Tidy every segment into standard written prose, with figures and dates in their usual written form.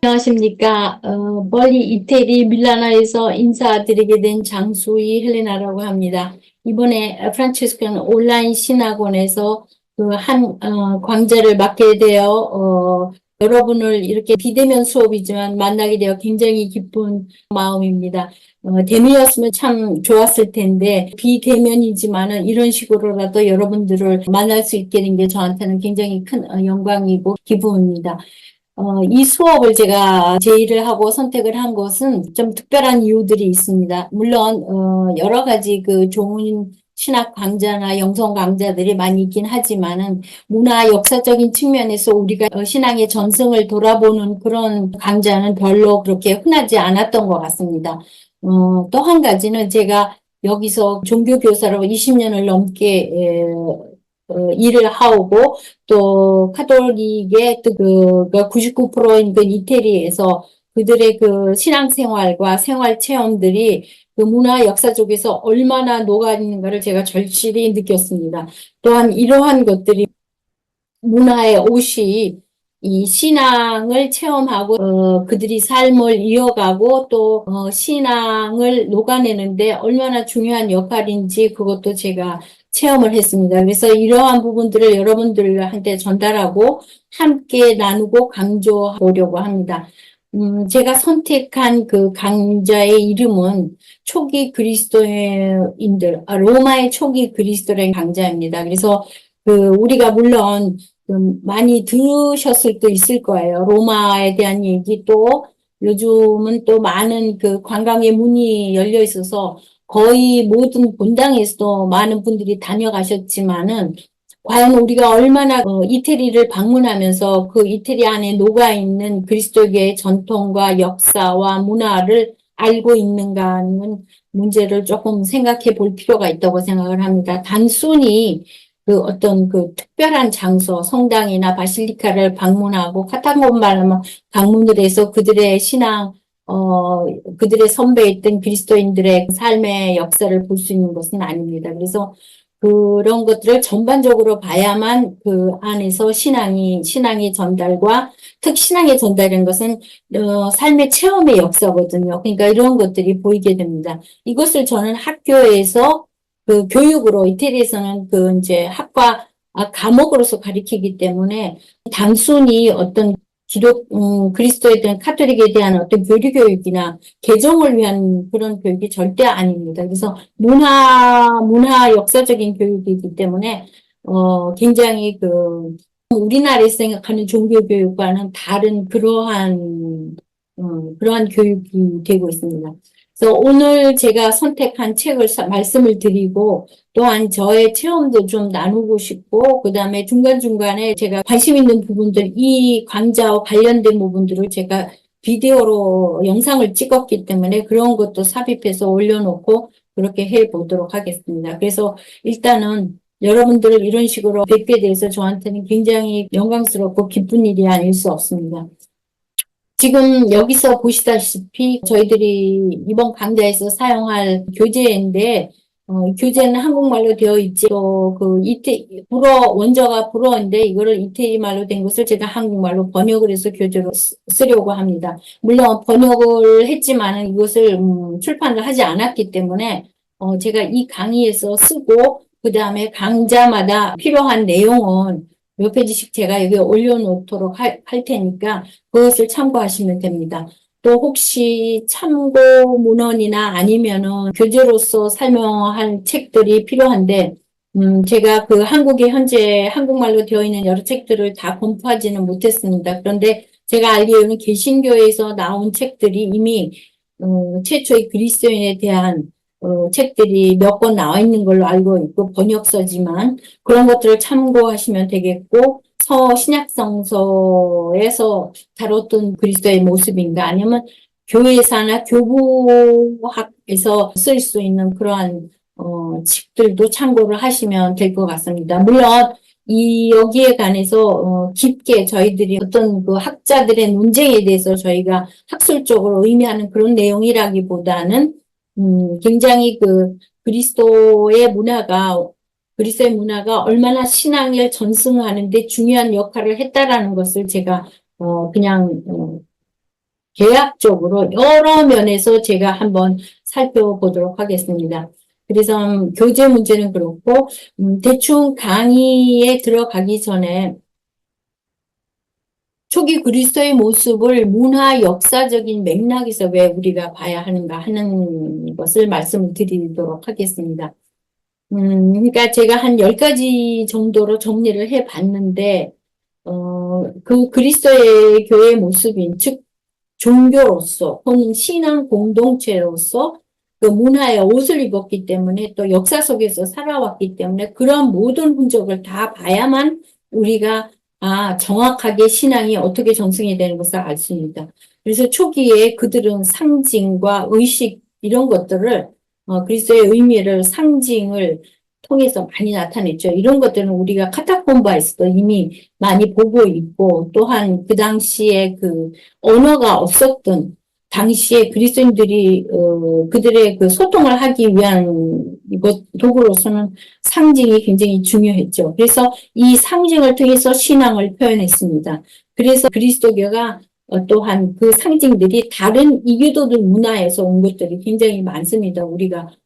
안녕하십니까. 멀리 이태리 밀라노에서 인사드리게 된 장수희 헬레나라고 합니다. 이번에 프란치스칸 온라인 신학원에서 강좌를 맡게 되어, 여러분을 이렇게 비대면 수업이지만 만나게 되어 굉장히 기쁜 마음입니다. 대면이었으면 참 좋았을 텐데, 비대면이지만은 이런 식으로라도 여러분들을 만날 수 있게 된 게 저한테는 굉장히 큰 영광이고 기쁨입니다. 이 수업을 제가 제의를 하고 선택을 한 것은 좀 특별한 이유들이 있습니다. 물론, 여러 가지 그 좋은 신학 강좌나 영성 강좌들이 많이 있긴 하지만은 문화 역사적인 측면에서 우리가 신앙의 전승을 돌아보는 그런 강좌는 별로 그렇게 흔하지 않았던 것 같습니다. 또 한 가지는 제가 여기서 종교교사로 20년을 넘게 일을 하고 또 카톨릭의 그 99%인 그 이태리에서 그들의 그 신앙생활과 생활 체험들이 그 문화 역사 쪽에서 얼마나 녹아있는가를 제가 절실히 느꼈습니다. 또한 이러한 것들이 문화의 옷이 이 신앙을 체험하고 그들이 삶을 이어가고 또 신앙을 녹아내는데 얼마나 중요한 역할인지 그것도 제가 체험을 했습니다. 그래서 이러한 부분들을 여러분들한테 전달하고 함께 나누고 강조하려고 합니다. 제가 선택한 그 강좌의 이름은 초기 그리스도인들, 로마의 초기 그리스도인 강좌입니다. 그래서 우리가 물론 많이 들으셨을 수 있을 거예요. 로마에 대한 얘기 또 요즘은 또 많은 그 관광의 문이 열려 있어서 거의 모든 본당에서도 많은 분들이 다녀가셨지만은 과연 우리가 얼마나 이태리를 방문하면서 그 이태리 안에 녹아있는 그리스도교의 전통과 역사와 문화를 알고 있는가 하는 문제를 조금 생각해 볼 필요가 있다고 생각을 합니다. 단순히 그 어떤 그 특별한 장소, 성당이나 바실리카를 방문하고 카타콤바를 방문을 해서 그들의 신앙, 그들의 선배였던 그리스도인들의 삶의 역사를 볼 수 있는 것은 아닙니다. 그래서 그런 것들을 전반적으로 봐야만 그 안에서 신앙의 전달과 신앙의 전달인 것은, 삶의 체험의 역사거든요. 그러니까 이런 것들이 보이게 됩니다. 이것을 저는 학교에서 그 교육으로 이태리에서는 그 이제 과목으로서 가리키기 때문에 단순히 어떤 그리스도에 대한 카톨릭에 대한 어떤 교리교육이나 개종을 위한 그런 교육이 절대 아닙니다. 그래서 문화 역사적인 교육이기 때문에, 굉장히 우리나라에서 생각하는 종교교육과는 다른 그러한 교육이 되고 있습니다. 그래서 오늘 제가 선택한 책을 말씀을 드리고 또한 저의 체험도 좀 나누고 싶고 그다음에 중간중간에 제가 관심 있는 부분들 이 강좌와 관련된 부분들을 제가 비디오로 영상을 찍었기 때문에 그런 것도 삽입해서 올려놓고 그렇게 해보도록 하겠습니다. 그래서 일단은 여러분들을 이런 식으로 뵙게 돼서 저한테는 굉장히 영광스럽고 기쁜 일이 아닐 수 없습니다. 지금 여기서 보시다시피 저희들이 이번 강좌에서 사용할 교재인데, 교재는 한국말로 되어 있지, 또 원저가 불어인데 이거를 이태리 말로 된 것을 제가 한국말로 번역을 해서 교재로 쓰려고 합니다. 물론 번역을 했지만은 이것을 출판을 하지 않았기 때문에, 제가 이 강의에서 쓰고, 그 다음에 강좌마다 필요한 내용은 몇 페이지씩 제가 여기 올려놓도록 할 테니까 그것을 참고하시면 됩니다. 또 혹시 참고 문헌이나 아니면은 교재로서 설명할 책들이 필요한데, 제가 그 한국에 현재 한국말로 되어 있는 여러 책들을 다 검토하지는 못했습니다. 그런데 제가 알기로는 개신교에서 나온 책들이 이미, 최초의 그리스도인에 대한 책들이 몇 권 나와 있는 걸로 알고 있고, 번역서지만 그런 것들을 참고하시면 되겠고, 신약성서에서 다뤘던 그리스도의 모습인가, 아니면 교회사나 교부학에서 쓸 수 있는 그러한, 책들도 참고를 하시면 될 것 같습니다. 물론, 여기에 관해서, 깊게 저희들이 어떤 그 학자들의 논쟁에 대해서 저희가 학술적으로 의미하는 그런 내용이라기보다는 굉장히 그리스도의 문화가 얼마나 신앙을 전승하는 데 중요한 역할을 했다라는 것을 제가, 그냥, 계약적으로 여러 면에서 제가 한번 살펴보도록 하겠습니다. 그래서 교재 문제는 그렇고 대충 강의에 들어가기 전에 초기 그리스도의 모습을 문화 역사적인 맥락에서 왜 우리가 봐야 하는가 하는 것을 말씀을 드리도록 하겠습니다. 그러니까 제가 한 10가지 정도로 정리를 해 봤는데, 그 그리스도의 교회의 모습인, 즉, 종교로서, 혹은 신앙 공동체로서 그 문화의 옷을 입었기 때문에 또 역사 속에서 살아왔기 때문에 그런 모든 흔적을 다 봐야만 우리가 정확하게 신앙이 어떻게 정승이 되는 것을 알 수 있습니다. 그래서 초기에 그들은 상징과 의식 이런 것들을 그리스도의 의미를 상징을 통해서 많이 나타냈죠. 이런 것들은 우리가 카타콤바에서도 이미 많이 보고 있고 또한 그 당시에 그 언어가 없었던 당시에 그리스도인들이 그들의 그 소통을 하기 위한 도구로서는 상징이 굉장히 중요했죠. 그래서 이 상징을 통해서 신앙을 표현했습니다. 그래서 그리스도교가 또한 그 상징들이 다른 이교도들 문화에서 온 것들이 굉장히 많습니다.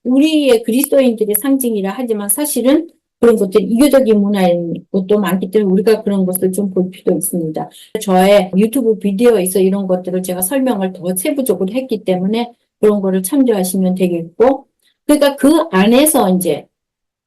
우리의 그리스도인들의 상징이라 하지만 사실은 그런 것들이 이교적인 문화인 것도 많기 때문에 우리가 그런 것을 좀 볼 필요 있습니다. 저의 유튜브 비디오에서 이런 것들을 제가 설명을 더 세부적으로 했기 때문에 그런 거를 참조하시면 되겠고, 그러니까 그 안에서 이제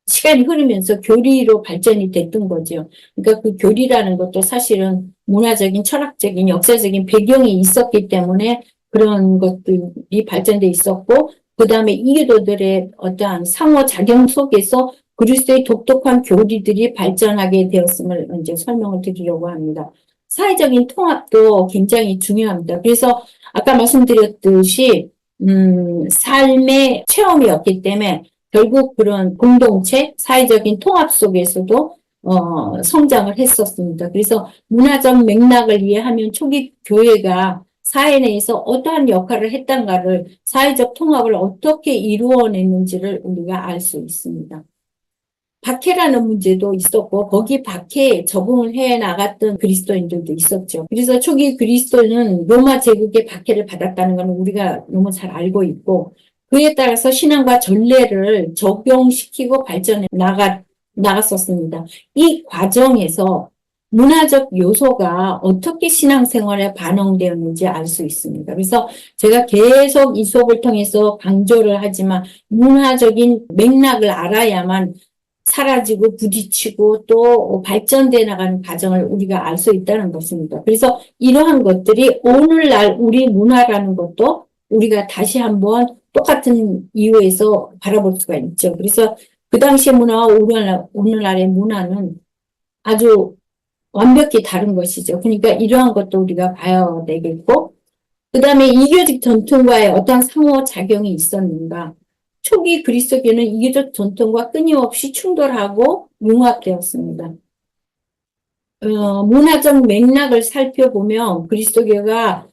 시간이 흐르면서 교리로 발전이 됐던 거죠. 그러니까 그 교리라는 것도 사실은 문화적인, 철학적인, 역사적인 배경이 있었기 때문에 그런 것들이 발전돼 있었고, 그 다음에 이교도들의 어떠한 상호작용 속에서 그리스도의 독특한 교리들이 발전하게 되었음을 이제 설명을 드리려고 합니다. 사회적인 통합도 굉장히 중요합니다. 그래서 아까 말씀드렸듯이, 삶의 체험이었기 때문에 결국 그런 공동체, 사회적인 통합 속에서도 성장을 했었습니다. 그래서 문화적 맥락을 이해하면 초기 교회가 사회 내에서 어떠한 역할을 했던가를 사회적 통합을 어떻게 이루어냈는지를 우리가 알 수 있습니다. 박해라는 문제도 있었고 거기 박해에 적응을 해 나갔던 그리스도인들도 있었죠. 그래서 초기 그리스도는 로마 제국의 박해를 받았다는 것은 우리가 너무 잘 알고 있고 그에 따라서 신앙과 전례를 적용시키고 발전해 나갔었습니다. 이 과정에서 문화적 요소가 어떻게 신앙생활에 반영되었는지 알 수 있습니다. 그래서 제가 계속 이 수업을 통해서 강조를 하지만 문화적인 맥락을 알아야만 사라지고 부딪히고 또 발전돼 나가는 과정을 우리가 알 수 있다는 것입니다. 그래서 이러한 것들이 오늘날 우리 문화라는 것도 우리가 다시 한번 똑같은 이유에서 바라볼 수가 있죠. 그래서 그 당시의 문화와 오늘날의 문화는 아주 완벽히 다른 것이죠. 그러니까 이러한 것도 우리가 봐야 되겠고, 그 다음에 이교적 전통과의 어떤 상호작용이 있었는가. 초기 그리스도교는 이교적 전통과 끊임없이 충돌하고 융합되었습니다. 문화적 맥락을 살펴보면 그리스도교가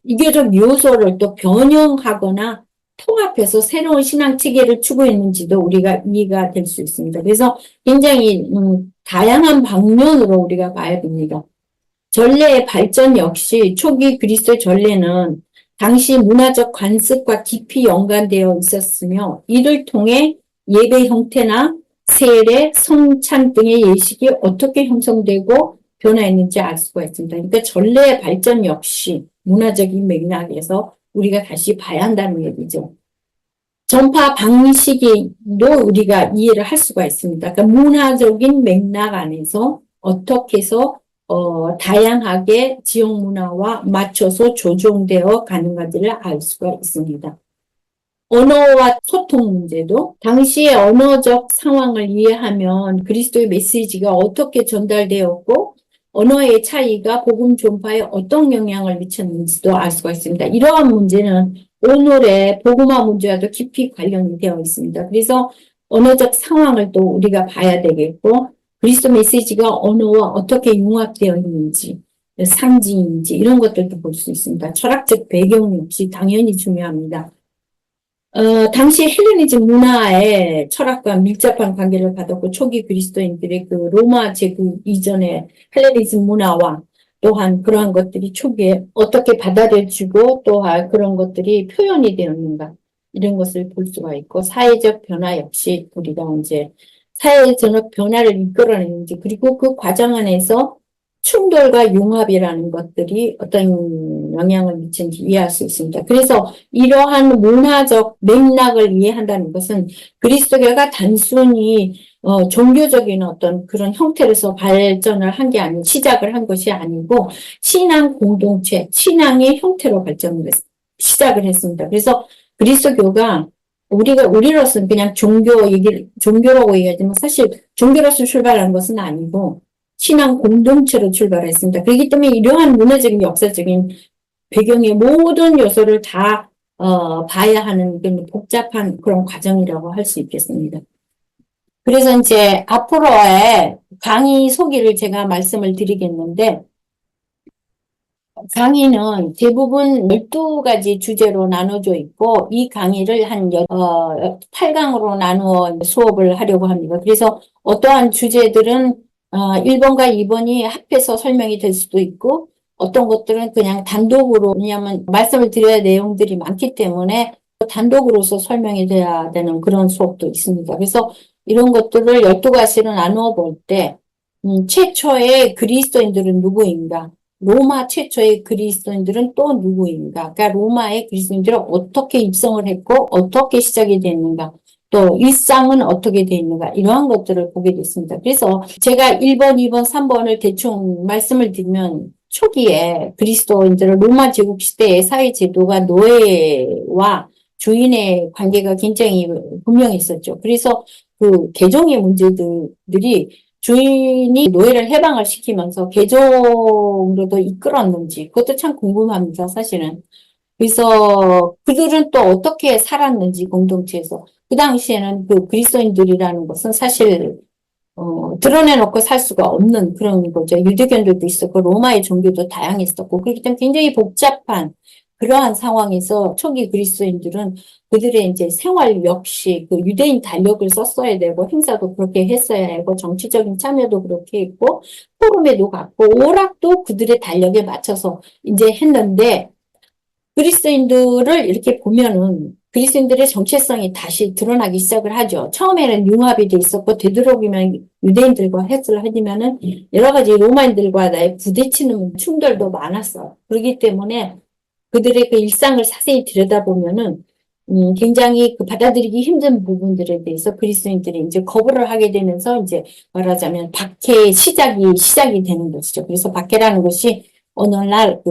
이교적 요소를 또 변형하거나 통합해서 새로운 신앙 체계를 추구했는지도 우리가 이해가 될 수 있습니다. 그래서 굉장히 다양한 방면으로 우리가 봐야 됩니다. 전례의 발전 역시 초기 그리스도 전례는 당시 문화적 관습과 깊이 연관되어 있었으며 이를 통해 예배 형태나 세례, 성찬 등의 예식이 어떻게 형성되고 변화했는지 알 수가 있습니다. 그러니까 전례의 발전 역시 문화적인 맥락에서 우리가 다시 봐야 한다는 얘기죠. 전파 방식도 우리가 이해를 할 수가 있습니다. 그러니까 문화적인 맥락 안에서 어떻게 해서 다양하게 지역 문화와 맞춰서 조정되어 가는가들을 알 수가 있습니다. 언어와 소통 문제도 당시의 언어적 상황을 이해하면 그리스도의 메시지가 어떻게 전달되었고 언어의 차이가 복음 전파에 어떤 영향을 미쳤는지도 알 수가 있습니다. 이러한 문제는 오늘의 복음화 문제와도 깊이 관련이 되어 있습니다. 그래서 언어적 상황을 또 우리가 봐야 되겠고 그리스도 메시지가 언어와 어떻게 융합되어 있는지 상징인지 이런 것들도 볼 수 있습니다. 철학적 배경 역시 당연히 중요합니다. 당시 헬레니즘 문화의 철학과 밀접한 관계를 가졌고 초기 그리스도인들의 그 로마 제국 이전의 헬레니즘 문화와 또한 그러한 것들이 초기에 어떻게 받아들여지고 또한 그런 것들이 표현이 되었는가 이런 것을 볼 수가 있고 사회적 변화 역시 우리가 이제 사회적 변화를 이끌어내는지 그리고 그 과정 안에서 충돌과 융합이라는 것들이 어떤 영향을 미치는지 이해할 수 있습니다. 그래서 이러한 문화적 맥락을 이해한다는 것은 그리스도교가 단순히 종교적인 어떤 그런 형태로서 발전을 한 게 아니고 시작을 한 것이 아니고 신앙 공동체, 신앙의 형태로 발전을 시작을 했습니다. 그래서 그리스도교가 우리로서는 그냥 종교라고 얘기하지만 사실 종교로서 출발한 것은 아니고 신앙 공동체로 출발했습니다. 그렇기 때문에 이러한 문화적인 역사적인 배경의 모든 요소를 다 봐야 하는 복잡한 그런 과정이라고 할 수 있겠습니다. 그래서 이제 앞으로의 강의 소개를 제가 말씀을 드리겠는데 강의는 대부분 12가지 주제로 나눠져 있고 이 강의를 한 8강으로 나누어 수업을 하려고 합니다. 그래서 어떠한 주제들은 1번과 2번이 합해서 설명이 될 수도 있고 어떤 것들은 그냥 단독으로 왜냐하면 말씀을 드려야 할 내용들이 많기 때문에 단독으로서 설명이 돼야 되는 그런 수업도 있습니다. 그래서 이런 것들을 12가지로 나누어 볼 때 최초의 그리스도인들은 누구인가? 로마 최초의 그리스도인들은 또 누구인가? 그러니까 로마의 그리스도인들은 어떻게 입성을 했고 어떻게 시작이 됐는가? 또 일상은 어떻게 되어 있는가? 이러한 것들을 보게 됐습니다. 그래서 제가 1번, 2번, 3번을 대충 말씀을 드리면 초기에 그리스도인들은 로마 제국 시대의 사회 제도가 노예와 주인의 관계가 굉장히 분명히 있었죠. 그래서 그 계종의 문제들이 주인이 노예를 해방을 시키면서 개종으로도 이끌었는지 그것도 참 궁금합니다, 사실은. 그래서 그들은 또 어떻게 살았는지 공동체에서 그 당시에는 그 그리스도인들이라는 것은 사실 드러내놓고 살 수가 없는 그런 거죠. 유대교인들도 있었고 로마의 종교도 다양했었고 그렇기 때문에 굉장히 복잡한 그러한 상황에서 초기 그리스도인들은 그들의 이제 생활 역시 그 유대인 달력을 썼어야 되고 행사도 그렇게 했어야 하고 정치적인 참여도 그렇게 했고 포럼에도 갔고 오락도 그들의 달력에 맞춰서 이제 했는데 그리스도인들을 이렇게 보면은 그리스도인들의 정체성이 다시 드러나기 시작을 하죠. 처음에는 융합이 돼 있었고 되도록이면 유대인들과 헬스를 하지만은 여러 가지 로마인들과의 부딪히는 충돌도 많았어요. 그렇기 때문에 그들의 그 일상을 자세히 들여다보면은 굉장히 그 받아들이기 힘든 부분들에 대해서 그리스도인들이 이제 거부를 하게 되면서 이제 말하자면 박해의 시작이 되는 것이죠. 그래서 박해라는 것이 어느 날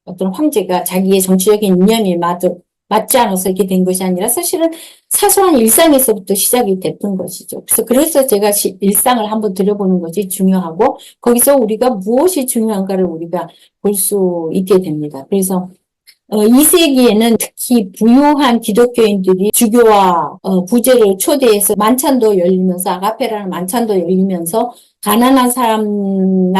어떤 황제가 자기의 정치적인 이념이 맞지 않아서 이렇게 된 것이 아니라 사실은 사소한 일상에서부터 시작이 됐던 것이죠. 그래서 제가 일상을 한번 들여보는 것이 중요하고 거기서 우리가 무엇이 중요한가를 우리가 볼 수 있게 됩니다. 그래서 2세기에는 특히 부유한 기독교인들이 주교와 부제를 초대해서 만찬도 열리면서 아가페라는 만찬도 열리면서 가난한 사람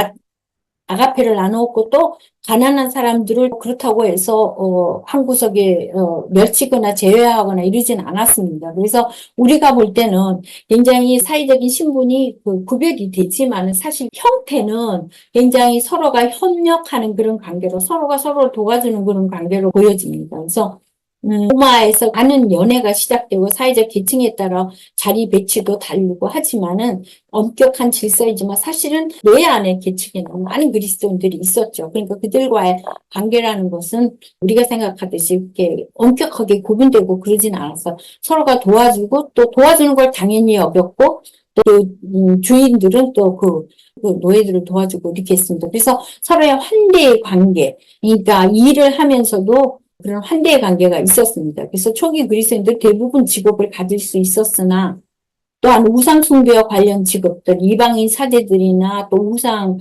아가페를 나누었고 또 가난한 사람들을 그렇다고 해서 한 구석에 멸치거나 제외하거나 이러진 않았습니다. 그래서 우리가 볼 때는 굉장히 사회적인 신분이 구별이 되지만 사실 형태는 굉장히 서로가 협력하는 그런 관계로 서로가 서로를 도와주는 그런 관계로 보여집니다. 그래서 로마에서 많은 연애가 시작되고 사회적 계층에 따라 자리 배치도 다르고 하지만은 엄격한 질서이지만 사실은 내 안에 계층에는 많은 그리스도인들이 있었죠. 그러니까 그들과의 관계라는 것은 우리가 생각하듯이 이렇게 엄격하게 구분되고 그러진 않았어. 서로가 도와주고 또 도와주는 걸 당연히 여겼고 또 주인들은 또 그 노예들을 도와주고 이렇게 했습니다. 그래서 서로의 환대의 관계, 그러니까 일을 하면서도 그런 환대의 관계가 있었습니다. 그래서 초기 그리스도인들 대부분 직업을 가질 수 있었으나 또한 우상 숭배와 관련 직업들, 이방인 사제들이나 또 우상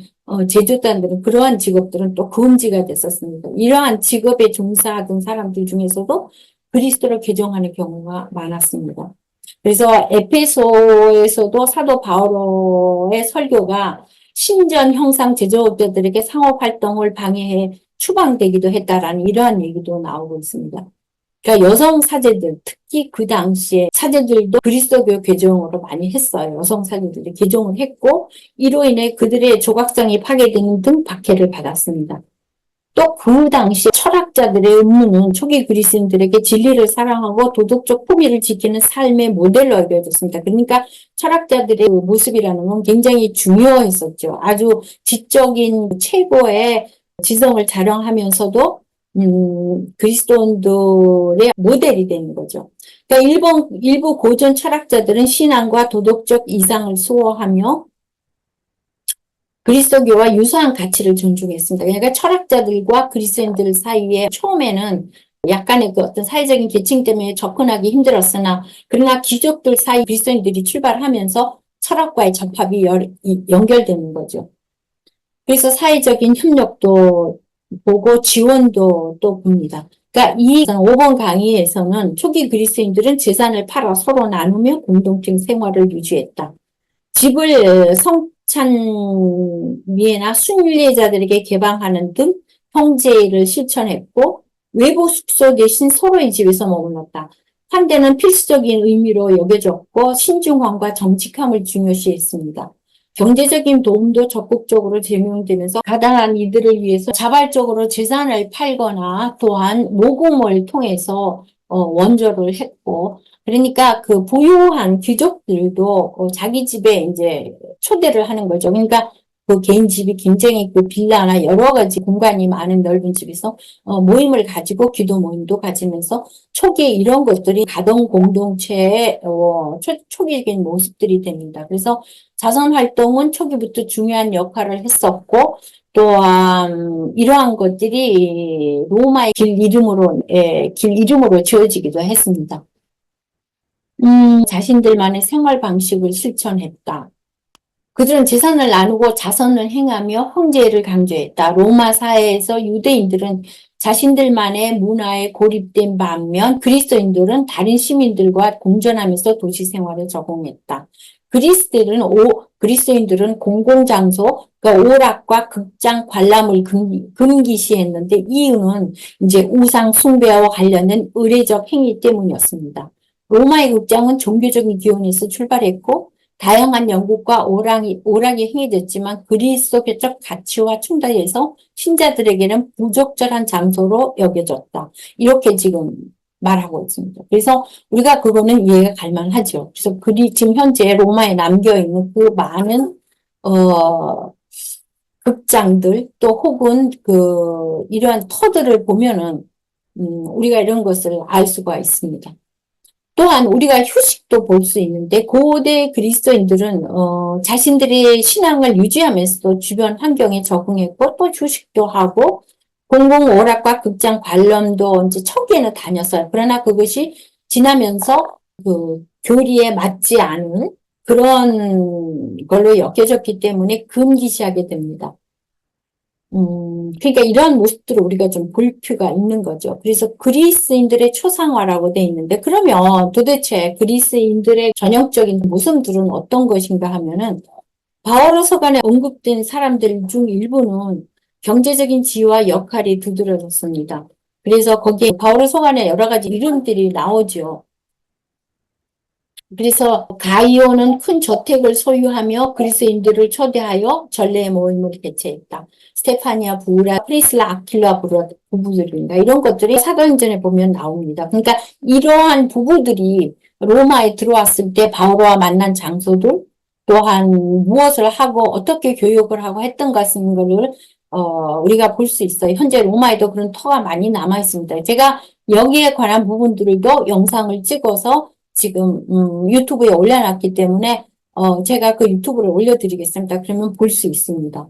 제주단들은 그러한 직업들은 또 금지가 됐었습니다. 이러한 직업에 종사하던 사람들 중에서도 그리스도를 개종하는 경우가 많았습니다. 그래서 에페소에서도 사도 바오로의 설교가 신전 형상 제조업자들에게 상업 활동을 방해해 추방되기도 했다라는 이러한 얘기도 나오고 있습니다. 그러니까 여성 사제들, 특히 그 당시에 사제들도 그리스도교 개종으로 많이 했어요. 여성 사제들이 개종을 했고, 이로 인해 그들의 조각상이 파괴되는 등 박해를 받았습니다. 또 그 당시 철학자들의 음모는 초기 그리스인들에게 진리를 사랑하고 도덕적 포기를 지키는 삶의 모델로 여겨졌습니다. 그러니까 철학자들의 모습이라는 건 굉장히 중요했었죠. 아주 지적인 최고의 지성을 자랑하면서도 그리스도인들의 모델이 되는 거죠. 그러니까 일부 고전 철학자들은 신앙과 도덕적 이상을 수호하며 그리스도교와 유사한 가치를 존중했습니다. 그러니까 철학자들과 그리스도인들 사이에 처음에는 약간의 그 어떤 사회적인 계층 때문에 접근하기 힘들었으나, 그러나 귀족들 사이 그리스도인들이 출발하면서 철학과의 접합이 연결되는 거죠. 그래서 사회적인 협력도 보고 지원도 또 봅니다. 그러니까 이 5번 강의에서는 초기 그리스도인들은 재산을 팔아 서로 나누며 공동체 생활을 유지했다. 집을 성찬미회나 순례자들에게 개방하는 등 형제를 실천했고, 외부 숙소 대신 서로의 집에서 머물렀다. 환대는 필수적인 의미로 여겨졌고 신중함과 정직함을 중요시했습니다. 경제적인 도움도 적극적으로 제공되면서 가난한 이들을 위해서 자발적으로 재산을 팔거나 또한 모금을 통해서 원조를 했고, 그러니까 그 부유한 귀족들도 자기 집에 이제 초대를 하는 거죠. 그러니까 그 개인 집이 굉장히 그 빌라나 여러 가지 공간이 많은 넓은 집에서 모임을 가지고 기도 모임도 가지면서 초기에 이런 것들이 가정 공동체의 초기적인 모습들이 됩니다. 그래서 자선 활동은 초기부터 중요한 역할을 했었고, 또한 이러한 것들이 로마의 길 이름으로 지어지기도 했습니다. 자신들만의 생활 방식을 실천했다. 그들은 재산을 나누고 자선을 행하며 형제를 강조했다. 로마 사회에서 유대인들은 자신들만의 문화에 고립된 반면 그리스도인들은 다른 시민들과 공존하면서 도시 생활을 적응했다. 그리스도인들은 공공장소, 그러니까 오락과 극장, 관람을 금기시했는데 이유는 이제 우상 숭배와 관련된 의례적 행위 때문이었습니다. 로마의 극장은 종교적인 기원에서 출발했고 다양한 연극과 오락이 행해졌지만 그리스도교적 가치와 충돌해서 신자들에게는 부적절한 장소로 여겨졌다. 이렇게 지금 말하고 있습니다. 그래서 우리가 그거는 이해가 갈 만하죠. 그래서 지금 현재 로마에 남겨있는 그 많은 극장들 또 혹은 이러한 터들을 보면은 우리가 이런 것을 알 수가 있습니다. 또한 우리가 휴식도 볼 수 있는데 고대 그리스도인들은 자신들의 신앙을 유지하면서도 주변 환경에 적응했고 또 휴식도 하고 공공 오락과 극장 관람도 이제 초기에는 다녔어요. 그러나 그것이 지나면서 그 교리에 맞지 않은 그런 걸로 여겨졌기 때문에 금기시하게 됩니다. 그러니까 이러한 모습들을 우리가 좀 볼 필요가 있는 거죠. 그래서 그리스인들의 초상화라고 돼 있는데, 그러면 도대체 그리스인들의 전형적인 모습들은 어떤 것인가 하면은, 바오로 서간에 언급된 사람들 중 일부는 경제적인 지위와 역할이 두드러졌습니다. 그래서 거기에 바오로 서간에 여러 가지 이름들이 나오죠. 그래서 가이오는 큰 저택을 소유하며 그리스인들을 초대하여 전례 모임을 개최했다. 스테파니아 부라, 프리슬라 아킬라 부부들입니다. 이런 것들이 사도행전에 보면 나옵니다. 그러니까 이러한 부부들이 로마에 들어왔을 때 바오로와 만난 장소들, 또한 무엇을 하고 어떻게 교육을 하고 했던 것인 것을 우리가 볼 수 있어요. 현재 로마에도 그런 터가 많이 남아 있습니다. 제가 여기에 관한 부분들도 영상을 찍어서 지금 유튜브에 올려놨기 때문에 제가 그 유튜브를 올려드리겠습니다. 그러면 볼 수 있습니다.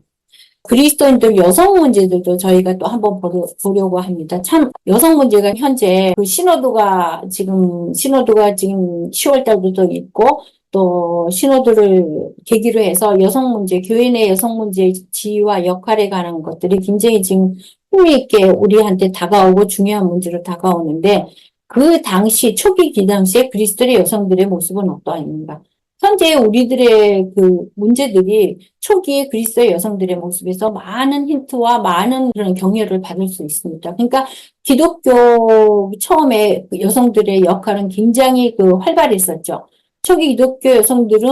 그리스도인들 여성 문제들도 저희가 또 한번 보려고 합니다. 참 여성 문제가 현재 그 신호도가 지금 10월 달부터 있고 또 신호도를 계기로 해서 여성 문제, 교회 내 여성 문제 지위와 역할에 관한 것들이 굉장히 지금 흥미있게 우리한테 다가오고 중요한 문제로 다가오는데 그 당시 초기 당시에 그리스도의 여성들의 모습은 어떠했는가? 현재 우리들의 그 문제들이 초기의 그리스도의 여성들의 모습에서 많은 힌트와 많은 그런 격려를 받을 수 있습니다. 그러니까 기독교 처음에 그 여성들의 역할은 굉장히 그 활발했었죠. 초기 기독교 여성들은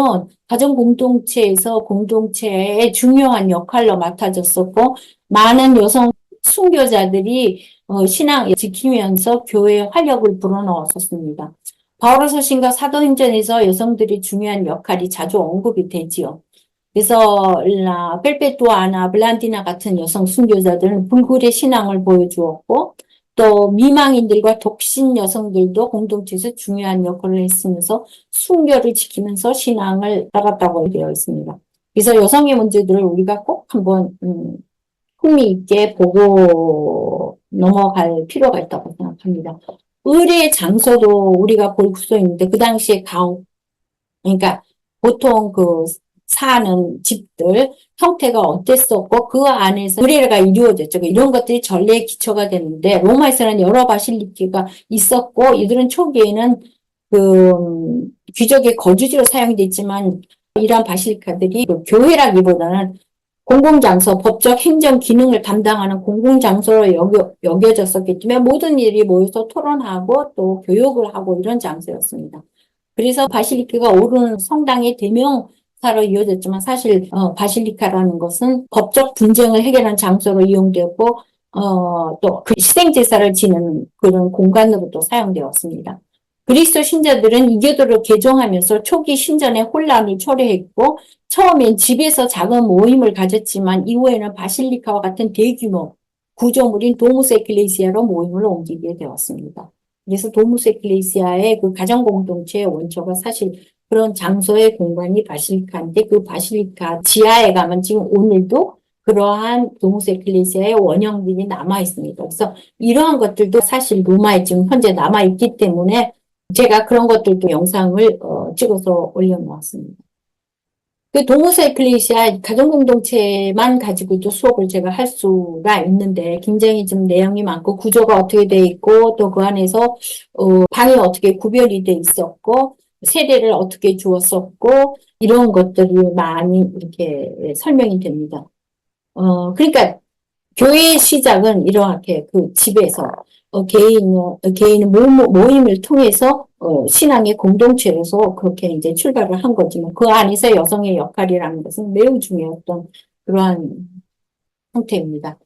가정 공동체에서 공동체의 중요한 역할로 맡아졌었고, 많은 여성 순교자들이 신앙을 지키면서 교회에 활력을 불어넣었었습니다. 바울서신과 사도행전에서 여성들이 중요한 역할이 자주 언급이 되지요. 그래서 펠페투아나 블란디나 같은 여성 순교자들은 불굴의 신앙을 보여주었고, 또 미망인들과 독신 여성들도 공동체에서 중요한 역할을 했으면서 순교를 지키면서 신앙을 따랐다고 되어 있습니다. 그래서 여성의 문제들을 우리가 꼭 한번 흥미있게 보고 넘어갈 필요가 있다고 생각합니다. 의례의 장소도 우리가 볼 수 있는데, 그 당시에 그러니까 보통 그 사는 집들 형태가 어땠었고, 그 안에서 의례가 이루어졌죠. 이런 것들이 전례의 기초가 되는데, 로마에서는 여러 바실리카가 있었고, 이들은 초기에는 그 귀족의 거주지로 사용됐지만, 이러한 바실리카들이 그 교회라기보다는 공공장소, 법적 행정 기능을 담당하는 공공장소로 여겨졌었기 때문에 모든 일이 모여서 토론하고 또 교육을 하고 이런 장소였습니다. 그래서 바실리카가 오르는 성당의 대명사로 이어졌지만, 사실 바실리카라는 것은 법적 분쟁을 해결하는 장소로 이용되고 또 그 희생제사를 지내는 그런 공간으로도 사용되었습니다. 그리스도 신자들은 이교도를 개종하면서 초기 신전의 혼란을 초래했고, 처음엔 집에서 작은 모임을 가졌지만 이후에는 바실리카와 같은 대규모 구조물인 도무스 에클레시아로 모임을 옮기게 되었습니다. 그래서 도무스 에클레시아의 그 가정 공동체의 원초가 사실 그런 장소의 공간이 바실리카인데, 그 바실리카 지하에 가면 지금 오늘도 그러한 도무스 에클레시아의 원형들이 남아 있습니다. 그래서 이러한 것들도 사실 로마에 지금 현재 남아 있기 때문에 제가 그런 것들도 영상을 찍어서 올려놓았습니다. 그 도무스 에클레시아 가정공동체만 가지고도 수업을 제가 할 수가 있는데, 굉장히 좀 내용이 많고 구조가 어떻게 돼 있고, 또 그 안에서 방이 어떻게 구별이 돼 있었고, 세례를 어떻게 주었었고, 이런 것들이 많이 이렇게 설명이 됩니다. 그러니까 교회의 시작은 이렇게 그 집에서 개인의 모임을 통해서 신앙의 공동체로서 그렇게 이제 출발을 한 거지만, 그 안에서 여성의 역할이라는 것은 매우 중요했던 그러한 형태입니다.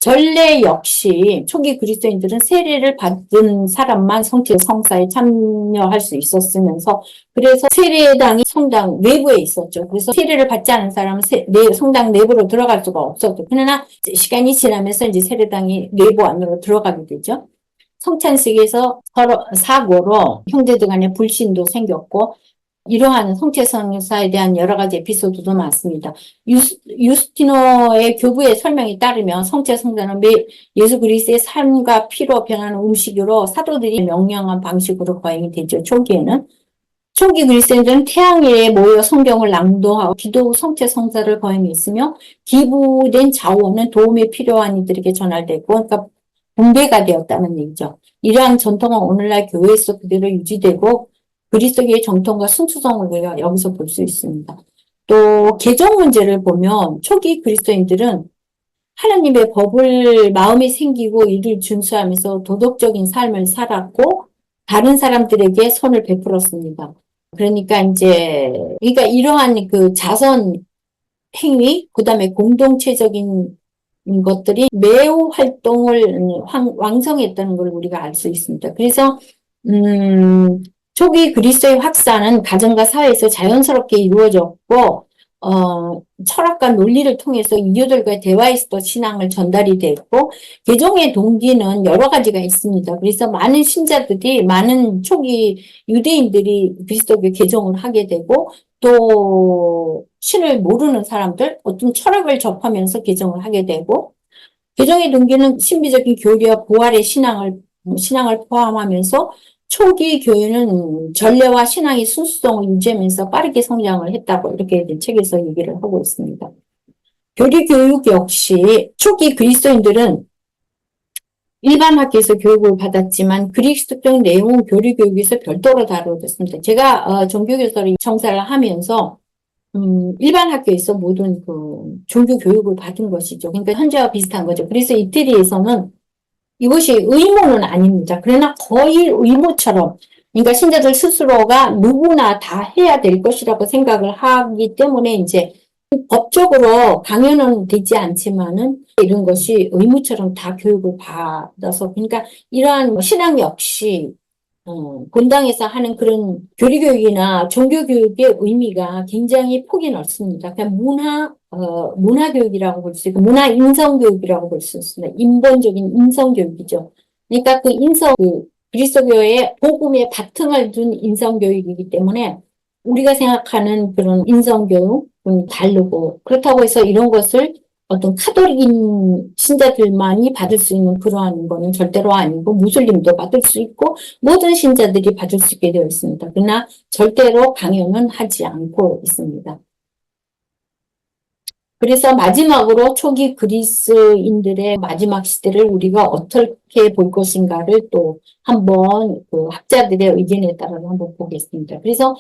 전례 역시 초기 그리스도인들은 세례를 받은 사람만 성사에 참여할 수 있었으면서, 그래서 세례당이 성당 외부에 있었죠. 그래서 세례를 받지 않은 사람은 성당 내부로 들어갈 수가 없었죠. 그러나 시간이 지나면서 이제 세례당이 내부 안으로 들어가게 되죠. 성찬식에서 서로 사고로 형제들 간의 불신도 생겼고, 이러한 성체성사에 대한 여러 가지 에피소드도 많습니다. 유스티노의 교부의 설명에 따르면 성체성사는 예수 그리스도의 삶과 피로 변하는 음식으로 사도들이 명령한 방식으로 거행이 되죠. 초기에는. 초기 그리스도인들은 태양에 모여 성경을 낭독하고 기도 후 성체성사를 거행했으며, 기부된 자원은 도움에 필요한 이들에게 전달되고, 그러니까 분배가 되었다는 얘기죠. 이러한 전통은 오늘날 교회에서 그대로 유지되고, 그리스도교의 정통과 순수성을 우리가 여기서 볼 수 있습니다. 또 개종 문제를 보면 초기 그리스도인들은 하나님의 법을 마음에 생기고 이를 준수하면서 도덕적인 삶을 살았고, 다른 사람들에게 선을 베풀었습니다. 그러니까 이러한 그 자선 행위, 그 다음에 공동체적인 것들이 매우 활동을 왕성했다는 걸 우리가 알 수 있습니다. 그래서 초기 그리스도의 확산은 가정과 사회에서 자연스럽게 이루어졌고, 철학과 논리를 통해서 이교들과의 대화에서도 신앙을 전달이 됐고, 개종의 동기는 여러 가지가 있습니다. 그래서 많은 초기 유대인들이 그리스도교 개종을 하게 되고, 또 신을 모르는 사람들, 어떤 철학을 접하면서 개종을 하게 되고, 개종의 동기는 신비적인 교리와 부활의 신앙을 포함하면서, 초기 교회는 전례와 신앙의 순수성을 유지하면서 빠르게 성장을 했다고 이렇게 책에서 얘기를 하고 있습니다. 교리 교육 역시 초기 그리스도인들은 일반 학교에서 교육을 받았지만 그리스도적 내용은 교리 교육에서 별도로 다루어졌습니다. 제가 종교교사로 청사를 하면서 일반 학교에서 모든 그 종교 교육을 받은 것이죠. 그러니까 현재와 비슷한 거죠. 그래서 이태리에서는 이것이 의무는 아닙니다. 그러나 거의 의무처럼, 그러니까 신자들 스스로가 누구나 다 해야 될 것이라고 생각을 하기 때문에 이제 법적으로 강요는 되지 않지만은 이런 것이 의무처럼 다 교육을 받아서, 그러니까 이러한 신앙 역시 본당에서 하는 그런 교리교육이나 종교교육의 의미가 굉장히 폭이 넓습니다. 그냥 문화교육이라고 볼 수 있고, 문화인성교육이라고 볼 수 있습니다. 인본적인 인성교육이죠. 그러니까 그리스도교의 복음의 바탕을 둔 인성교육이기 때문에 우리가 생각하는 그런 인성교육은 다르고, 그렇다고 해서 이런 것을 어떤 카톨릭인 신자들만이 받을 수 있는 그러한 거는 절대로 아니고, 무슬림도 받을 수 있고, 모든 신자들이 받을 수 있게 되어 있습니다. 그러나 절대로 강요는 하지 않고 있습니다. 그래서 마지막으로 초기 그리스인들의 마지막 시대를 우리가 어떻게 볼 것인가를 또 한번 그 학자들의 의견에 따라서 한번 보겠습니다. 그래서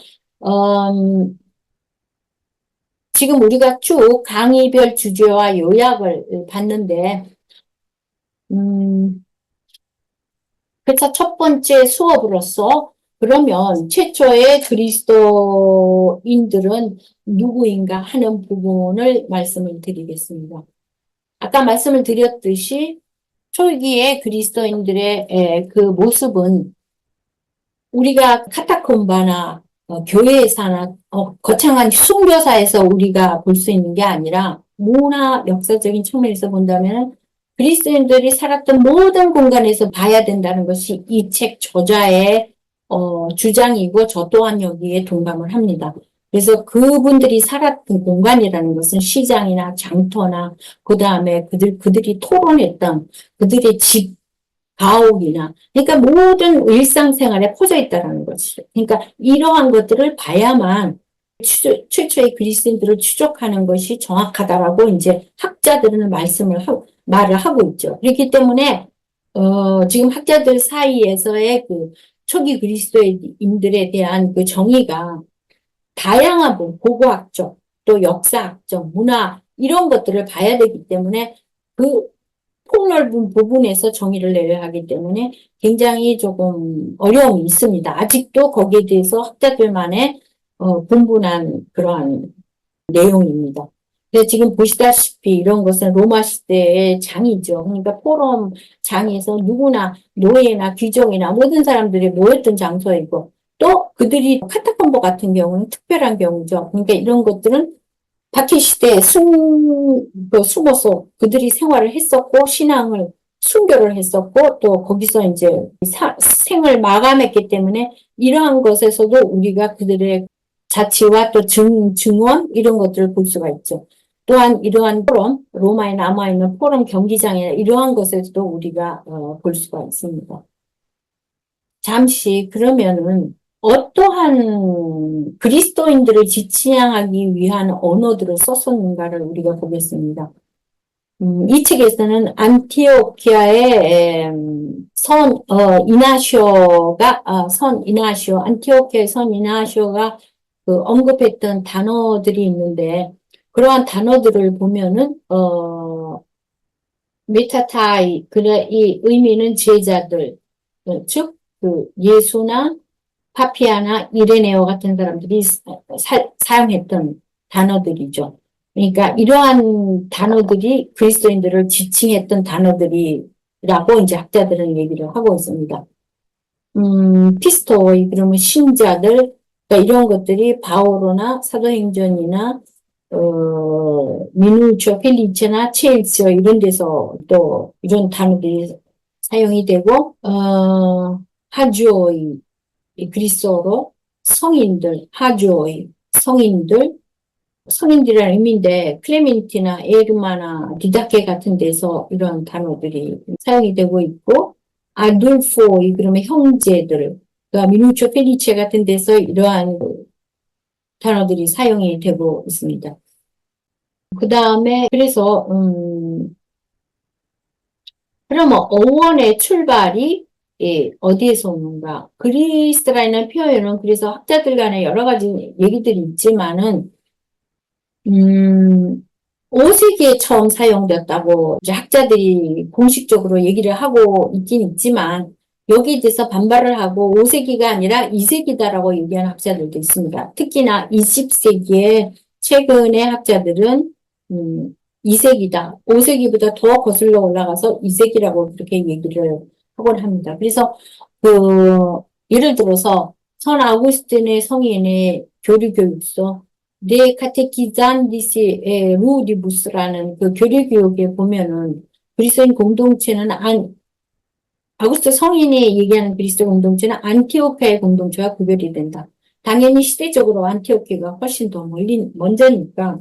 지금 우리가 쭉 강의별 주제와 요약을 봤는데, 그래서 첫 번째 수업으로서 그러면 최초의 그리스도인들은 누구인가 하는 부분을 말씀을 드리겠습니다. 아까 말씀을 드렸듯이 초기의 그리스도인들의 그 모습은 우리가 카타콤바나 교회에서나 거창한 순교사에서 우리가 볼 수 있는 게 아니라 문화 역사적인 측면에서 본다면 그리스도인들이 살았던 모든 공간에서 봐야 된다는 것이 이 책 저자의 주장이고 저 또한 여기에 동감을 합니다. 그래서 그분들이 살았던 공간이라는 것은 시장이나 장터나 그 다음에 그들이 토론했던 그들의 집 가옥이나, 그러니까 모든 일상생활에 퍼져 있다는 것이죠. 그러니까 이러한 것들을 봐야만 최초의 그리스도인들을 추적하는 것이 정확하다라고 이제 학자들은 말을 하고 있죠. 그렇기 때문에, 지금 학자들 사이에서의 그 초기 그리스도인들에 대한 그 정의가 다양한 고고학적, 또 역사학적, 문화, 이런 것들을 봐야 되기 때문에 그 폭넓은 부분에서 정의를 내려야 하기 때문에 굉장히 조금 어려움이 있습니다. 아직도 거기에 대해서 학자들만의 분분한 그러한 내용입니다. 근데 지금 보시다시피 이런 것은 로마 시대의 장이죠. 그러니까 포럼 장에서 누구나 노예나 귀족이나 모든 사람들이 모였던 장소이고, 또 그들이 카타콤보 같은 경우는 특별한 경우죠. 그러니까 이런 것들은 박해 시대에 숨어서 그들이 생활을 했었고, 순교를 했었고, 또 거기서 이제 생을 마감했기 때문에 이러한 것에서도 우리가 그들의 자치와 또 증언, 이런 것들을 볼 수가 있죠. 또한 이러한 로마에 남아있는 포럼 경기장이나 이러한 것에서도 우리가 볼 수가 있습니다. 잠시 그러면은 어떠한 그리스도인들을 지칭하기 위한 언어들을 썼었는가를 우리가 보겠습니다. 이 책에서는 안티오키아의 안티오키아의 선 이나시오가 그 언급했던 단어들이 있는데, 그러한 단어들을 보면은, 메타타이, 그래, 이 의미는 제자들, 즉, 그 예수나 파피아나 이레네오 같은 사람들이 사용했던 단어들이죠. 그러니까 이러한 단어들이 그리스도인들을 지칭했던 단어들이라고 이제 학자들은 얘기를 하고 있습니다. 피스토이, 그러면 신자들, 그러니까 이런 것들이 바오로나 사도행전이나 미누초, 펠리체나 체일스 이런 데서 또 이런 단어들이 사용이 되고, 하주오이, 그리스어로 성인들, 하주오이, 성인들이라는 의미인데, 클레멘티나 에르마나 디다케 같은 데서 이런 단어들이 사용이 되고 있고, 아둘포이, 그러면 형제들, 그러니까 미누초 펠리체 같은 데서 이러한 단어들이 사용이 되고 있습니다. 그 다음에, 그래서, 그러면 어원의 출발이 어디에서 오는가? 그리스라는 표현은 그래서 학자들 간에 여러 가지 얘기들이 있지만은 5세기에 처음 사용됐다고 이제 학자들이 공식적으로 얘기를 하고 있긴 있지만 여기에 대해서 반발을 하고 5세기가 아니라 2세기다라고 얘기하는 학자들도 있습니다. 특히나 20세기에 최근의 학자들은 2세기다. 5세기보다 더 거슬러 올라가서 2세기라고 그렇게 얘기를 하곤 합니다. 그래서 예를 들어서 선 아우구스틴의 성인의 교리교육서 네 카테키잔디시 루디부스라는 그 교리교육에 보면은 그리스도인 공동체는 아우구스트 성인이 얘기하는 그리스도 공동체는 안티오키아의 공동체와 구별이 된다. 당연히 시대적으로 안티오키아가 훨씬 더 먼저니까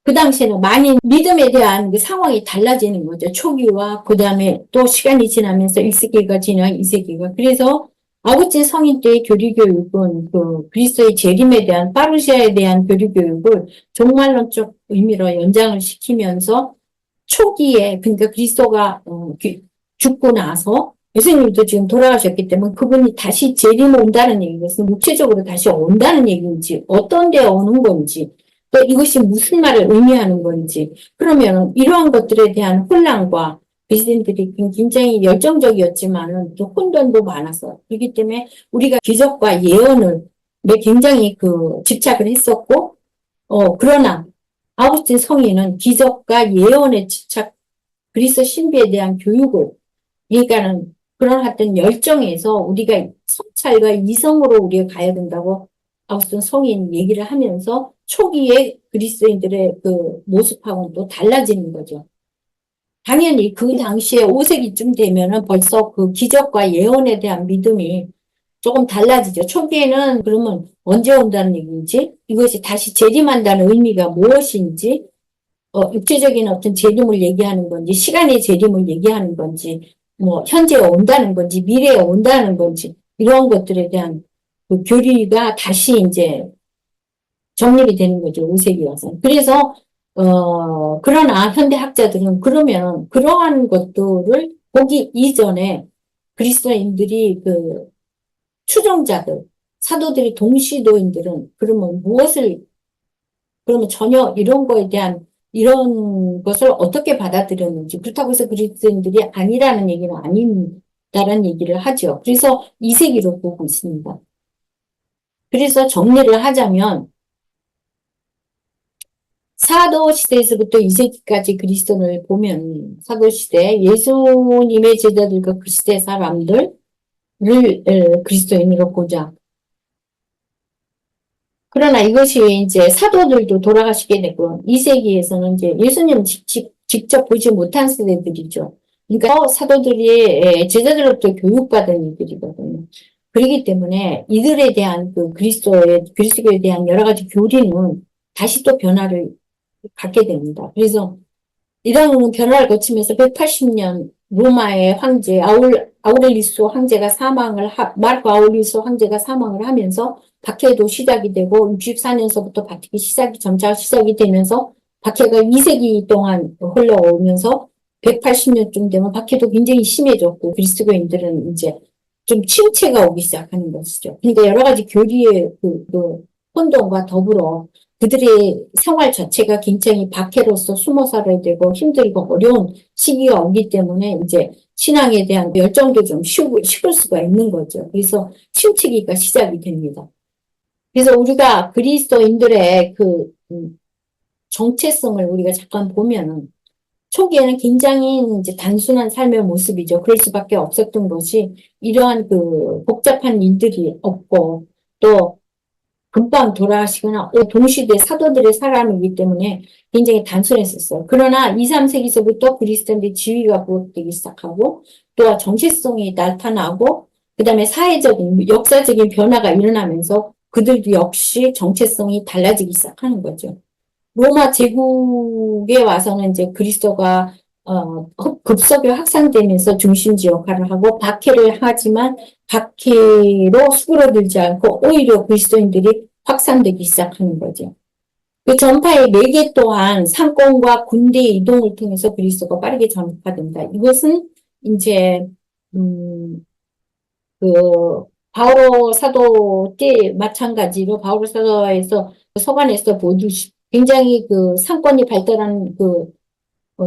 그 당시에는 많이 믿음에 대한 그 상황이 달라지는 거죠. 초기와 그 다음에 또 시간이 지나면서 1세기가 지나 2세기가. 그래서 아구스틴 성인 때의 교리교육은 그 그리스도의 재림에 대한 파르시아에 대한 교리교육을 종말론적 의미로 연장을 시키면서 초기에 그러니까 그리스도가 죽고 나서 예수님도 지금 돌아가셨기 때문에 그분이 다시 재림 온다는 얘기, 것은 육체적으로 다시 온다는 얘기인지 어떤 데 오는 건지 또 이것이 무슨 말을 의미하는 건지 그러면 이러한 것들에 대한 혼란과 그리스도인들이 굉장히 열정적이었지만은 또 혼돈도 많았어요. 그렇기 때문에 우리가 기적과 예언을 굉장히 집착을 했었고 그러나 아우구스틴 성인은 기적과 예언에 집착 그리스도 신비에 대한 교육을 그러니까는 그런 어떤 열정에서 우리가 성찰과 이성으로 우리가 가야 된다고 아우구스틴 성인 얘기를 하면서 초기에 그리스도인들의 그 모습하고는 또 달라지는 거죠. 당연히 그 당시에 5세기쯤 되면은 벌써 그 기적과 예언에 대한 믿음이 조금 달라지죠. 초기에는 그러면 언제 온다는 얘기인지, 이것이 다시 재림한다는 의미가 무엇인지, 육체적인 어떤 재림을 얘기하는 건지, 시간의 재림을 얘기하는 건지, 뭐, 현재에 온다는 건지, 미래에 온다는 건지, 이런 것들에 대한 그 교리가 다시 이제 정립이 되는 거죠. 5세기 와서. 그래서, 그러나 현대학자들은 그러면 그러한 것들을 보기 이전에 그리스도인들이 추종자들, 사도들이 동시도인들은 그러면 그러면 전혀 이런 거에 대한 이런 것을 어떻게 받아들였는지 그렇다고 해서 그리스도인들이 아니라는 얘기는 아닌다라는 얘기를 하죠. 그래서 2세기로 보고 있습니다. 그래서 정리를 하자면 사도 시대에서부터 2세기까지 그리스도를 보면 사도 시대 예수님의 제자들과 그 시대 사람들을 그리스도인으로 보자. 그러나 이것이 이제 사도들도 돌아가시게 되고 2세기에서는 이제 예수님 직접 보지 못한 세대들이죠. 그러니까 사도들이 제자들로부터 교육받은 이들이거든요. 그렇기 때문에 이들에 대한 그리스도교에 대한 여러 가지 교리는 다시 또 변화를 갖게 됩니다. 그래서 이런 변화를 거치면서 180년 로마의 황제 아우렐리스 황제가 마르코 아우렐리스 황제가 사망을 하면서 박해도 시작이 되고 64년서부터 박해가 점차 시작이 되면서 박해가 2세기 동안 흘러오면서 180년쯤 되면 박해도 굉장히 심해졌고 그리스도인들은 이제 좀 침체가 오기 시작하는 것이죠. 그러니까 여러 가지 교리의 혼돈과 더불어 그들의 생활 자체가 굉장히 박해로서 숨어 살아야 되고 힘들고 어려운 시기가 오기 때문에 이제 신앙에 대한 열정도 좀 식을 수가 있는 거죠. 그래서 침체기가 시작이 됩니다. 그래서 우리가 그리스도인들의 정체성을 우리가 잠깐 보면은 초기에는 굉장히 이제 단순한 삶의 모습이죠. 그럴 수밖에 없었던 것이 이러한 복잡한 일들이 없고 또 금방 돌아가시거나 동시대 사도들의 사람이기 때문에 굉장히 단순했었어요. 그러나 2, 3세기서부터 그리스도인들의 지위가 부각되기 시작하고 또 정체성이 나타나고 그 다음에 사회적인 역사적인 변화가 일어나면서 그들도 역시 정체성이 달라지기 시작하는 거죠. 로마 제국에 와서는 이제 그리스도가 급속히 확산되면서 중심지 역할을 하고 박해를 하지만 박해로 수그러들지 않고 오히려 그리스도인들이 확산되기 시작하는 거죠. 그 전파의 매개 또한 상권과 군대의 이동을 통해서 그리스도가 빠르게 전파된다. 이것은 이제, 음, 그, 바오로 사도 때 마찬가지로 바오로 사도에서 서간에서 보듯이 굉장히 그 상권이 발달한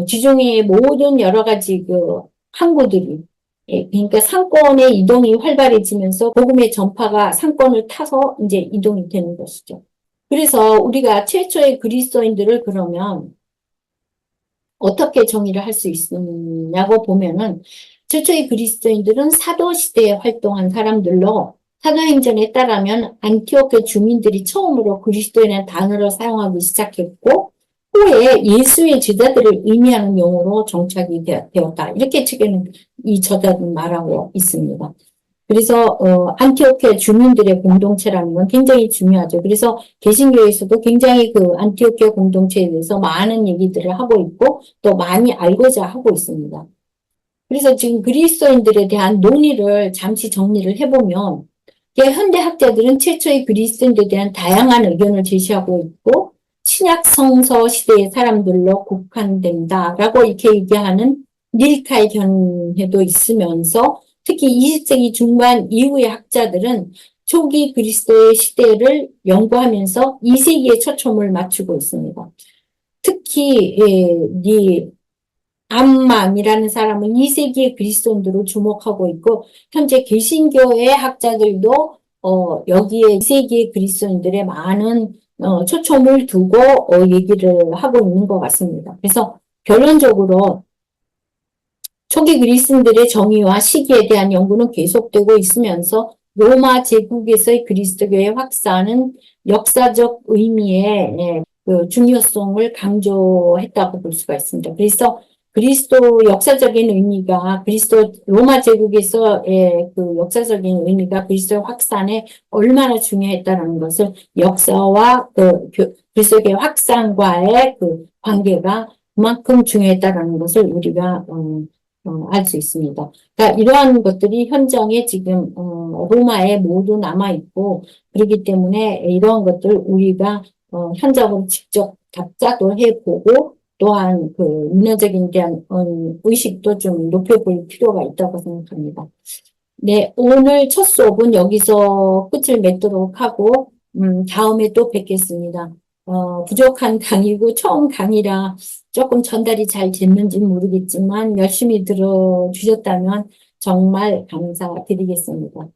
지중해의 모든 여러 가지 항구들이, 예, 그러니까 상권의 이동이 활발해지면서 복음의 전파가 상권을 타서 이제 이동이 되는 것이죠. 그래서 우리가 최초의 그리스도인들을 그러면 어떻게 정의를 할 수 있느냐고 보면은 최초의 그리스도인들은 사도 시대에 활동한 사람들로 사도행전에 따르면 안티오케 주민들이 처음으로 그리스도인의 단어를 사용하기 시작했고 후에 예수의 제자들을 의미하는 용어로 정착이 되었다. 이렇게 책에는 이 저자는 말하고 있습니다. 그래서 안티오케 주민들의 공동체라는 건 굉장히 중요하죠. 그래서 개신교에서도 굉장히 안티오케 공동체에 대해서 많은 얘기들을 하고 있고 또 많이 알고자 하고 있습니다. 그래서 지금 그리스도인들에 대한 논의를 잠시 정리를 해보면 현대 학자들은 최초의 그리스도인들에 대한 다양한 의견을 제시하고 있고 신약 성서 시대의 사람들로 국한된다라고 이렇게 얘기하는 닐카의 견해도 있으면서 특히 20세기 중반 이후의 학자들은 초기 그리스도의 시대를 연구하면서 2세기에 초점을 맞추고 있습니다. 특히 암만이라는 사람은 2세기의 그리스도인들을 주목하고 있고 현재 개신교의 학자들도 여기에 2세기의 그리스도인들의 많은 초점을 두고 얘기를 하고 있는 것 같습니다. 그래서 결론적으로 초기 그리스도인들의 정의와 시기에 대한 연구는 계속되고 있으면서 로마 제국에서의 그리스도교의 확산은 역사적 의미의 중요성을 강조했다고 볼 수가 있습니다. 그래서 그리스도 역사적인 의미가 그리스도 로마 제국에서의 역사적인 의미가 그리스도 확산에 얼마나 중요했다는 것을 역사와 그리스도의 확산과의 관계가 그만큼 중요했다는 것을 우리가 알 수 있습니다. 그러니까 이러한 것들이 현장에 지금 로마에 모두 남아 있고 그렇기 때문에 이러한 것들 우리가 현장으로 직접 답사도 해보고 또한 문화적인 대한 의식도 좀 높여볼 필요가 있다고 생각합니다. 네, 오늘 첫 수업은 여기서 끝을 맺도록 하고 다음에 또 뵙겠습니다. 부족한 강의고 처음 강의라 조금 전달이 잘 됐는지 모르겠지만 열심히 들어주셨다면 정말 감사드리겠습니다.